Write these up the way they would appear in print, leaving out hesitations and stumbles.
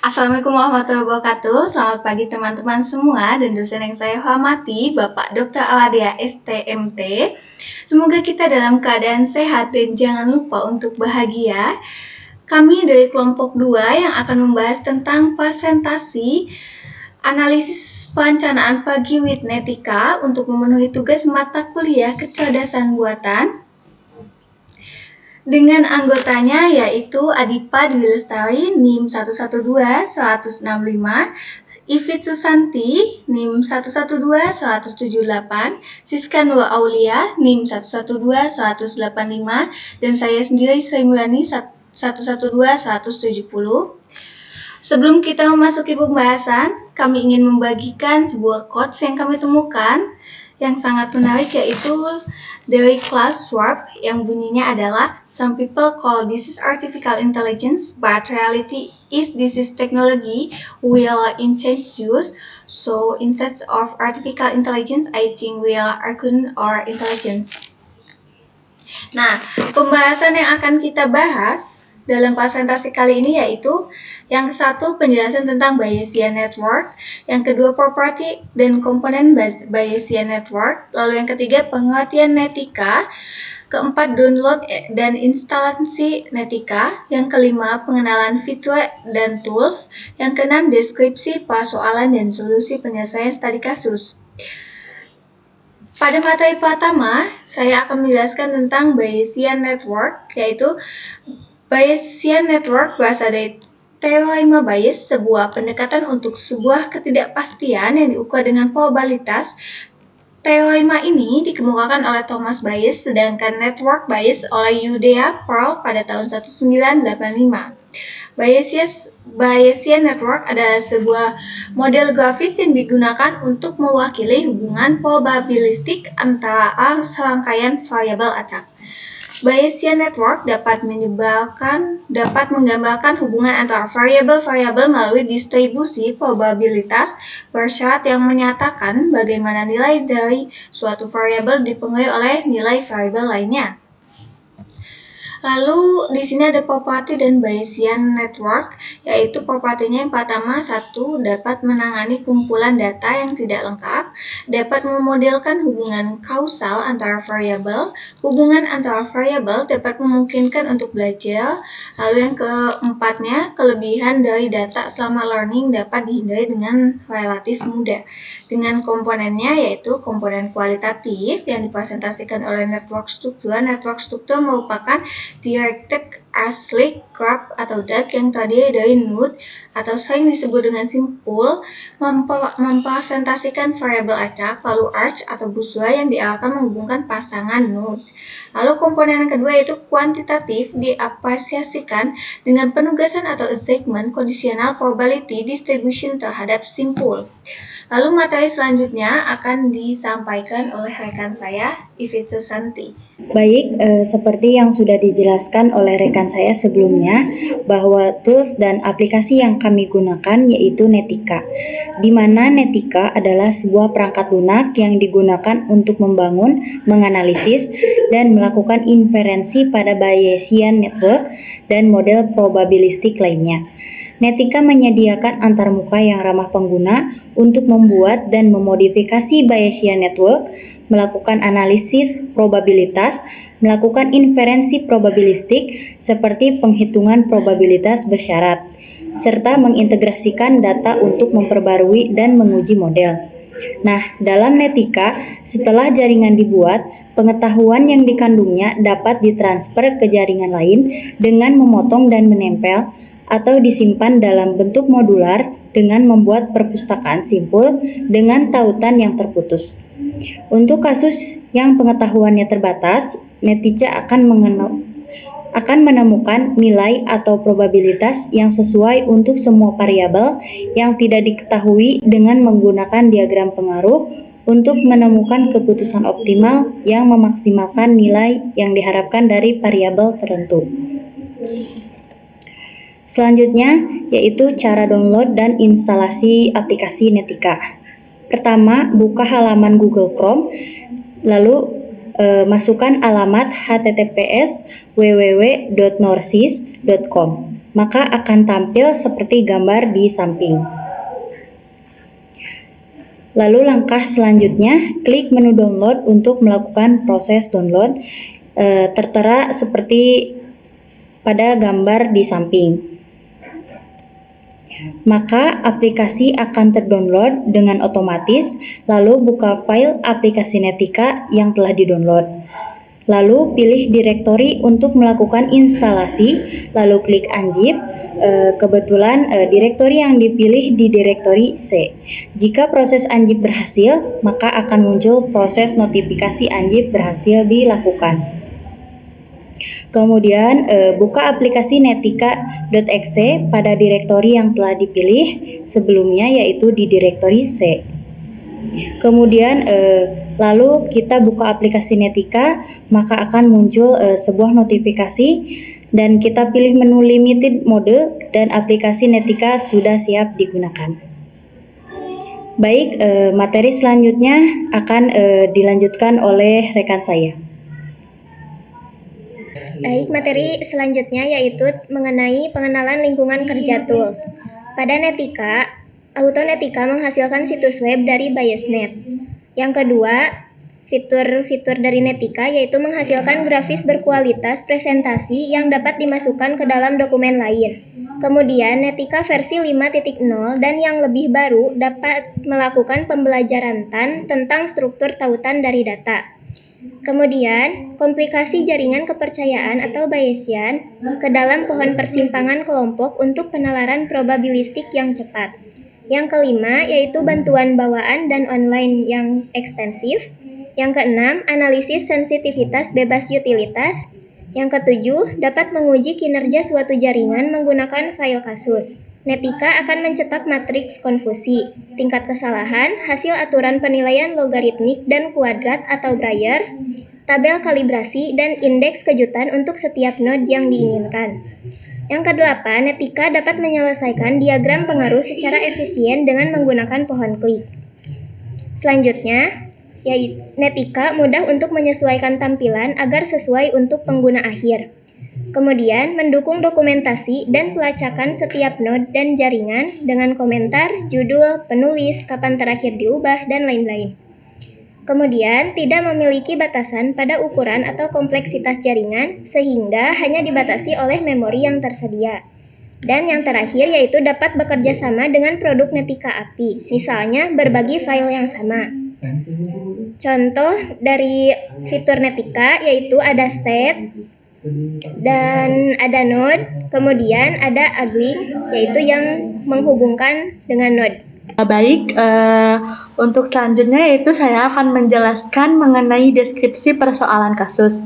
Assalamualaikum warahmatullahi wabarakatuh. Selamat pagi teman-teman semua dan dosen yang saya hormati, Bapak Dr. Aladia STMT. Semoga kita dalam keadaan sehat dan jangan lupa untuk bahagia. Kami dari kelompok 2 yang akan membahas tentang presentasi analisis perencanaan pagi with Netika untuk memenuhi tugas mata kuliah kecerdasan buatan. Dengan anggotanya yaitu Adipa Dwi Lestari NIM 112-165, Ifit Susanti NIM 112-178, Siska Nur Aulia NIM 112-185, dan saya sendiri Sri Mulani 112-170. Sebelum kita memasuki pembahasan, kami ingin membagikan sebuah quotes yang kami temukan yang sangat menarik, yaitu dari Klaus Schwab yang bunyinya adalah "Some people call this is artificial intelligence, but reality is this is technology we are intense use. So instead of artificial intelligence, I think we are arcane or intelligence." Nah, pembahasan yang akan kita bahas dalam presentasi kali ini yaitu yang satu, penjelasan tentang Bayesian Network, yang kedua, properti dan komponen Bayesian Network, lalu yang ketiga, pengertian Netika, keempat, download dan instalasi Netika, yang kelima, pengenalan fitur dan tools, yang keenam, deskripsi persoalan dan solusi penyelesaian studi kasus. Pada materi pertama, saya akan menjelaskan tentang Bayesian Network, yaitu Bayesian Network berasal dari teorema Bayes, sebuah pendekatan untuk sebuah ketidakpastian yang diukur dengan probabilitas. Teorema ini dikemukakan oleh Thomas Bayes, sedangkan network Bayes oleh Yudia Pearl pada tahun 1985. Bayesian Network adalah sebuah model grafis yang digunakan untuk mewakili hubungan probabilistik antara serangkaian variabel acak. Bayesian Network dapat menggambarkan hubungan antara variabel-variabel melalui distribusi probabilitas bersyarat yang menyatakan bagaimana nilai dari suatu variabel dipengaruhi oleh nilai variabel lainnya. Lalu di sini ada properti dan Bayesian Network, yaitu propertinya yang pertama, satu, dapat menangani kumpulan data yang tidak lengkap, dapat memodelkan hubungan kausal antara variabel, hubungan antara variabel dapat memungkinkan untuk belajar. Lalu yang keempatnya, kelebihan dari data selama learning dapat dihindari dengan relatif mudah. Dengan komponennya yaitu komponen kualitatif yang dipresentasikan oleh network struktur. Network struktur merupakan directed acyclic graph atau DAG yang terdiri dari node atau sering disebut dengan simpul, mempresentasikan variabel acak, lalu arch atau busur yang diarahkan menghubungkan pasangan node. Lalu komponen yang kedua yaitu kuantitatif, diapresiasikan dengan penugasan atau assignment conditional probability distribution terhadap simpul. Lalu materi selanjutnya akan disampaikan oleh rekan saya, Ifit Susanti. Baik, seperti yang sudah dijelaskan oleh rekan saya sebelumnya, bahwa tools dan aplikasi yang kami gunakan yaitu Netika, di mana Netika adalah sebuah perangkat lunak yang digunakan untuk membangun, menganalisis, dan melakukan inferensi pada Bayesian Network dan model probabilistik lainnya. Netika menyediakan antarmuka yang ramah pengguna untuk membuat dan memodifikasi Bayesian Network, melakukan analisis probabilitas, melakukan inferensi probabilistik seperti penghitungan probabilitas bersyarat, serta mengintegrasikan data untuk memperbarui dan menguji model. Nah, dalam Netika, setelah jaringan dibuat, pengetahuan yang dikandungnya dapat ditransfer ke jaringan lain dengan memotong dan menempel, atau disimpan dalam bentuk modular dengan membuat perpustakaan simpul dengan tautan yang terputus. Untuk kasus yang pengetahuannya terbatas, Netika akan menemukan nilai atau probabilitas yang sesuai untuk semua variabel yang tidak diketahui dengan menggunakan diagram pengaruh untuk menemukan keputusan optimal yang memaksimalkan nilai yang diharapkan dari variabel tertentu. Selanjutnya, yaitu cara download dan instalasi aplikasi Netika. Pertama, buka halaman Google Chrome, lalu masukkan alamat https://www.norsis.com. maka akan tampil seperti gambar di samping. Lalu langkah selanjutnya, klik menu download untuk melakukan proses download, tertera seperti pada gambar di samping. Maka aplikasi akan terdownload dengan otomatis, lalu buka file aplikasi Netika yang telah didownload. Lalu pilih direktori untuk melakukan instalasi, lalu klik Unzip. Kebetulan direktori yang dipilih di direktori C. Jika proses Unzip berhasil, maka akan muncul proses notifikasi Unzip berhasil dilakukan. Kemudian buka aplikasi netika.exe pada direktori yang telah dipilih sebelumnya, yaitu di direktori C. Kemudian lalu kita buka aplikasi Netika, maka akan muncul sebuah notifikasi dan kita pilih menu limited mode dan aplikasi Netika sudah siap digunakan. Baik, materi selanjutnya akan dilanjutkan oleh rekan saya. Baik, materi selanjutnya yaitu mengenai pengenalan lingkungan kerja tools. Pada Netika, Autonetika menghasilkan situs web dari Biasnet. Yang kedua, fitur-fitur dari Netika yaitu menghasilkan grafis berkualitas presentasi yang dapat dimasukkan ke dalam dokumen lain. Kemudian, Netika versi 5.0 dan yang lebih baru dapat melakukan pembelajaran tentang struktur tautan dari data. Kemudian, komplikasi jaringan kepercayaan atau Bayesian ke dalam pohon persimpangan kelompok untuk penalaran probabilistik yang cepat. Yang kelima, yaitu bantuan bawaan dan online yang ekstensif. Yang keenam, analisis sensitivitas bebas utilitas. Yang ketujuh, dapat menguji kinerja suatu jaringan menggunakan file kasus. Netika akan mencetak matriks konfusi, tingkat kesalahan, hasil aturan penilaian logaritmik dan kuadrat atau Breyer, tabel kalibrasi, dan indeks kejutan untuk setiap node yang diinginkan. Yang kedelapan, Netika dapat menyelesaikan diagram pengaruh secara efisien dengan menggunakan pohon klik. Selanjutnya, yaitu Netika mudah untuk menyesuaikan tampilan agar sesuai untuk pengguna akhir. Kemudian, mendukung dokumentasi dan pelacakan setiap node dan jaringan dengan komentar, judul, penulis, kapan terakhir diubah, dan lain-lain. Kemudian, tidak memiliki batasan pada ukuran atau kompleksitas jaringan, sehingga hanya dibatasi oleh memori yang tersedia. Dan yang terakhir yaitu dapat bekerja sama dengan produk Netika API, misalnya berbagi file yang sama. Contoh dari fitur Netika yaitu ada state, dan ada node, kemudian ada agling, yaitu yang menghubungkan dengan node. Baik, untuk selanjutnya yaitu saya akan menjelaskan mengenai deskripsi persoalan kasus,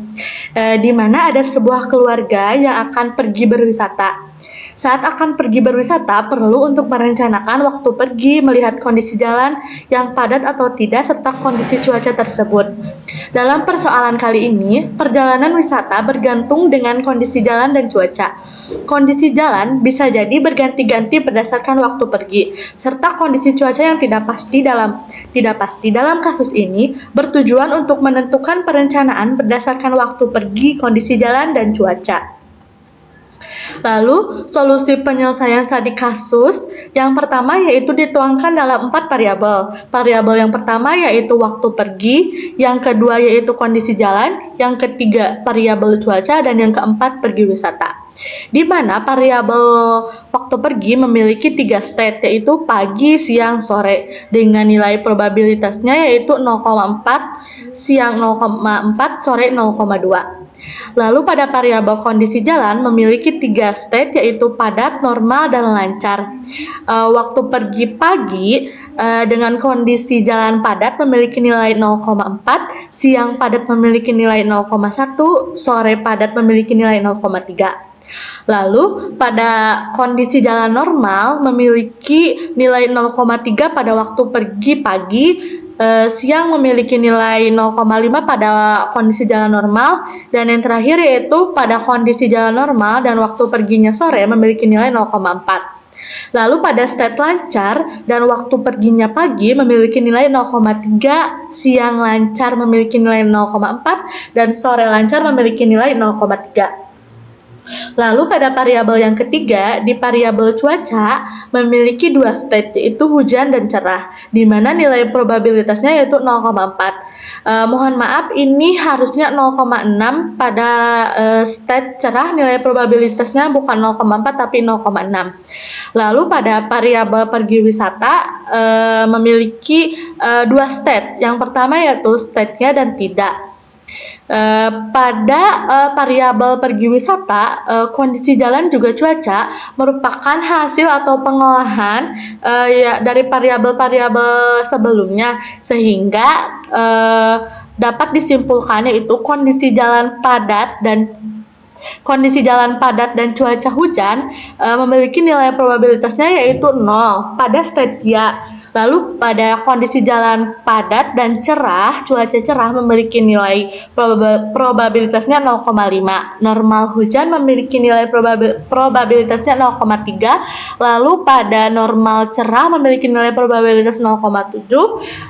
di mana ada sebuah keluarga yang akan pergi berwisata. Saat akan pergi berwisata, perlu untuk merencanakan waktu pergi, melihat kondisi jalan yang padat atau tidak, serta kondisi cuaca tersebut. Dalam persoalan kali ini, perjalanan wisata bergantung dengan kondisi jalan dan cuaca. Kondisi jalan bisa jadi berganti-ganti berdasarkan waktu pergi, serta kondisi cuaca yang tidak pasti. Dalam kasus ini, bertujuan untuk menentukan perencanaan berdasarkan waktu pergi, kondisi jalan, dan cuaca. Lalu, solusi penyelesaian studi kasus yang pertama yaitu dituangkan dalam 4 variabel. Variabel yang pertama yaitu waktu pergi, yang kedua yaitu kondisi jalan, yang ketiga variabel cuaca, dan yang keempat pergi wisata. Di mana variabel waktu pergi memiliki 3 state, yaitu pagi, siang, sore, dengan nilai probabilitasnya yaitu 0,4, siang 0,4, sore 0,2. Lalu pada variabel kondisi jalan memiliki 3 state, yaitu padat, normal, dan lancar. Waktu pergi pagi dengan kondisi jalan padat memiliki nilai 0,4, siang padat memiliki nilai 0,1, sore padat memiliki nilai 0,3. Lalu pada kondisi jalan normal memiliki nilai 0,3 pada waktu pergi pagi, siang memiliki nilai 0,5 pada kondisi jalan normal, dan yang terakhir yaitu pada kondisi jalan normal dan waktu perginya sore memiliki nilai 0,4. Lalu pada state lancar dan waktu perginya pagi memiliki nilai 0,3, siang lancar memiliki nilai 0,4, dan sore lancar memiliki nilai 0,3. Lalu pada variabel yang ketiga, di variabel cuaca memiliki dua state, yaitu hujan dan cerah, di mana nilai probabilitasnya yaitu 0,4. Mohon maaf, ini harusnya 0,6 pada state cerah, nilai probabilitasnya bukan 0,4 tapi 0,6. Lalu pada variabel pergi wisata memiliki dua state. Yang pertama yaitu state-nya dan tidak. Pada variabel pergi wisata, kondisi jalan juga cuaca merupakan hasil atau pengolahan ya, dari variabel-variabel sebelumnya, sehingga dapat disimpulkan yaitu kondisi jalan padat dan cuaca hujan memiliki nilai probabilitasnya yaitu 0 pada state ya. Lalu pada kondisi jalan padat dan cerah, cuaca cerah memiliki nilai probabilitasnya 0,5. Normal hujan memiliki nilai probabilitasnya 0,3. Lalu pada normal cerah memiliki nilai probabilitas 0,7.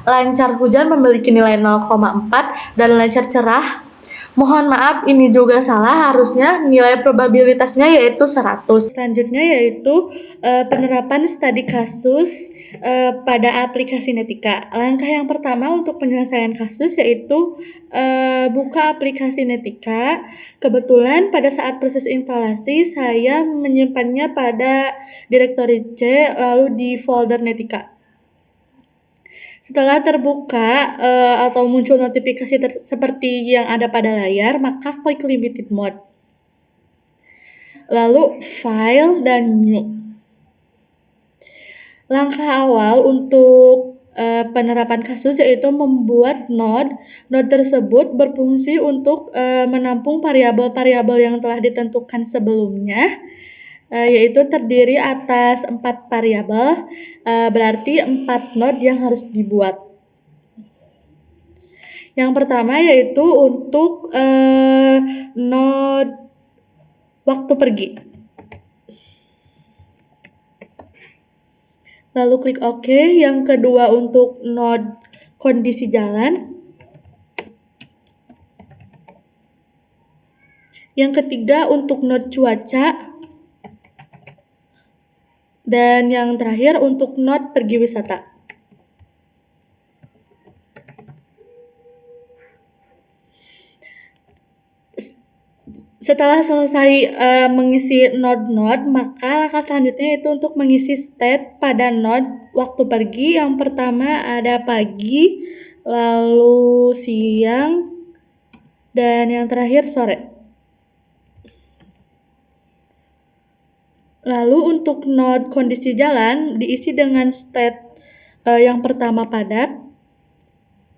Lancar hujan memiliki nilai 0,4 dan lancar cerah, mohon maaf, ini juga salah, harusnya nilai probabilitasnya yaitu 100. Selanjutnya yaitu penerapan studi kasus pada aplikasi Netika. Langkah yang pertama untuk penyelesaian kasus yaitu buka aplikasi Netika. Kebetulan pada saat proses instalasi saya menyimpannya pada direktori C lalu di folder Netika. Setelah terbuka atau muncul notifikasi seperti yang ada pada layar, maka klik limited mode. Lalu file dan new. Langkah awal untuk penerapan kasus yaitu membuat node. Node tersebut berfungsi untuk menampung variabel-variabel yang telah ditentukan sebelumnya, yaitu terdiri atas 4 variabel, berarti 4 node yang harus dibuat. Yang pertama yaitu untuk node waktu pergi. Lalu klik OK. Yang kedua untuk node kondisi jalan. Yang ketiga untuk node cuaca. Dan yang terakhir untuk node pergi wisata. Setelah selesai mengisi node-node, maka langkah selanjutnya itu untuk mengisi state pada node waktu pergi. Yang pertama ada pagi, lalu siang, dan yang terakhir sore. Lalu untuk node kondisi jalan diisi dengan state yang pertama padat,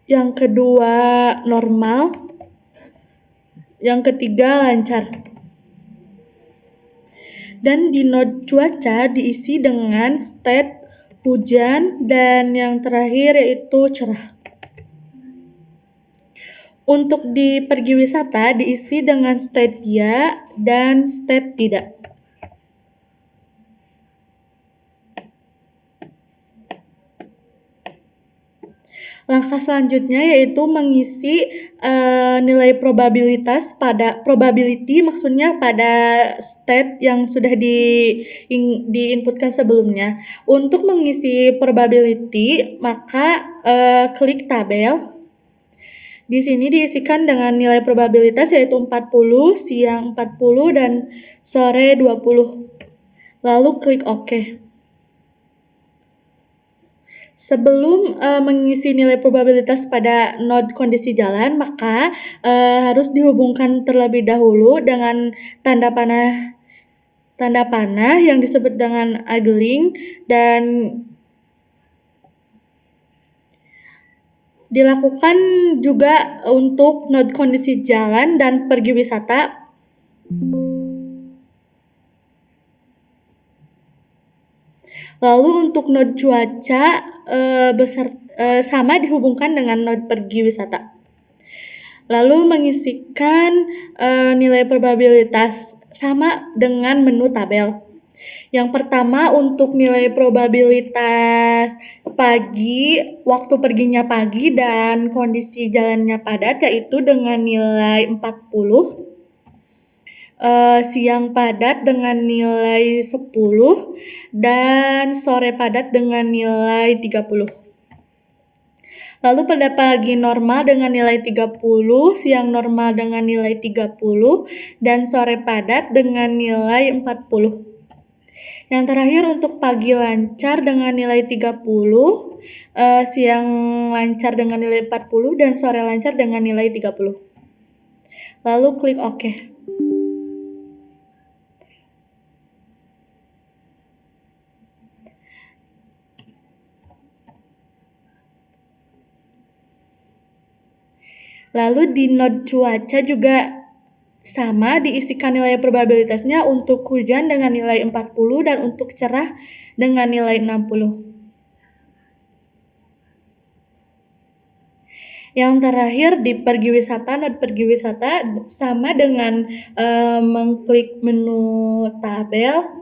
yang kedua normal, yang ketiga lancar. Dan di node cuaca diisi dengan state hujan dan yang terakhir yaitu cerah. Untuk di pergi wisata diisi dengan state ya dan state tidak. Langkah selanjutnya yaitu mengisi nilai probability maksudnya pada state yang sudah diinputkan sebelumnya. Untuk mengisi probability maka klik tabel. Di sini diisikan dengan nilai probabilitas yaitu 40, siang 40 dan sore 20. Lalu klik OK. Sebelum mengisi nilai probabilitas pada node kondisi jalan, maka harus dihubungkan terlebih dahulu dengan tanda panah yang disebut dengan angling dan dilakukan juga untuk node kondisi jalan dan pergi wisata. Lalu untuk node cuaca sama dihubungkan dengan node pergi wisata. Lalu mengisikan nilai probabilitas sama dengan menu tabel. Yang pertama untuk nilai probabilitas pagi, waktu perginya pagi dan kondisi jalannya padat yaitu dengan nilai 40. siang padat dengan nilai 10 dan sore padat dengan nilai 30. Lalu pada pagi normal dengan nilai 30, siang normal dengan nilai 30, dan sore padat dengan nilai 40. Yang terakhir untuk pagi lancar dengan nilai 30, siang lancar dengan nilai 40, dan sore lancar dengan nilai 30. Lalu klik OK. Lalu di node cuaca juga sama, diisikan nilai probabilitasnya untuk hujan dengan nilai 40 dan untuk cerah dengan nilai 60. Yang terakhir di pergi wisata, node pergi wisata sama dengan mengklik menu tabel.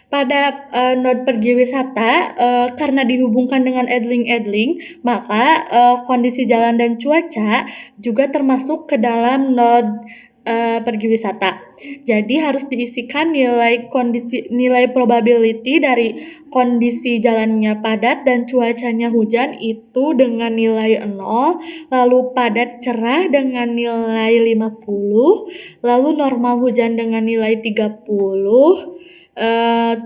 Pada node pergi wisata, karena dihubungkan dengan Edling, maka kondisi jalan dan cuaca juga termasuk ke dalam node pergi wisata. Jadi harus diisikan nilai probability dari kondisi jalannya padat dan cuacanya hujan itu dengan nilai 0, lalu padat cerah dengan nilai 50, lalu normal hujan dengan nilai 30,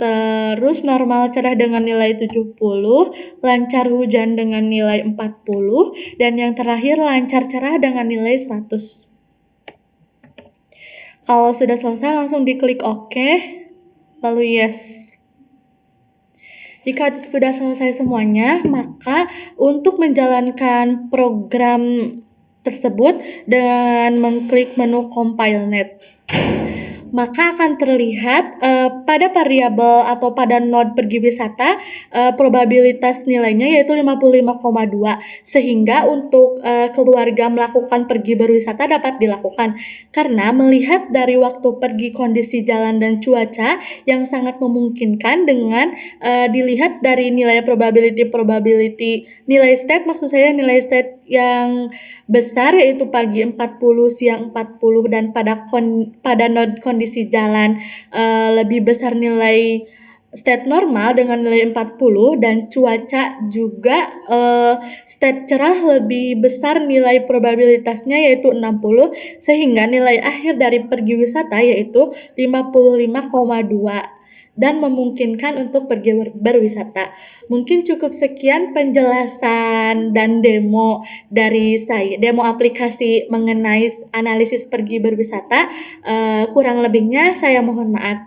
terus normal cerah dengan nilai 70, lancar hujan dengan nilai 40, dan yang terakhir lancar cerah dengan nilai 100. Kalau sudah selesai langsung diklik OK, lalu yes. Jika sudah selesai semuanya, maka untuk menjalankan program tersebut dengan mengklik menu CompileNet, maka akan terlihat pada variabel atau pada node pergi wisata probabilitas nilainya yaitu 55,2, sehingga untuk keluarga melakukan pergi berwisata dapat dilakukan karena melihat dari waktu pergi, kondisi jalan dan cuaca yang sangat memungkinkan dengan dilihat dari nilai probability nilai state, maksud saya nilai state yang besar yaitu pagi 40, siang 40, dan pada node kondisi jalan lebih besar nilai state normal dengan nilai 40 dan cuaca juga state cerah lebih besar nilai probabilitasnya yaitu 60, sehingga nilai akhir dari pergi wisata yaitu 55,2 dan memungkinkan untuk pergi berwisata. Mungkin cukup sekian penjelasan dan demo dari saya, demo aplikasi mengenai analisis pergi berwisata. Kurang lebihnya saya mohon maaf.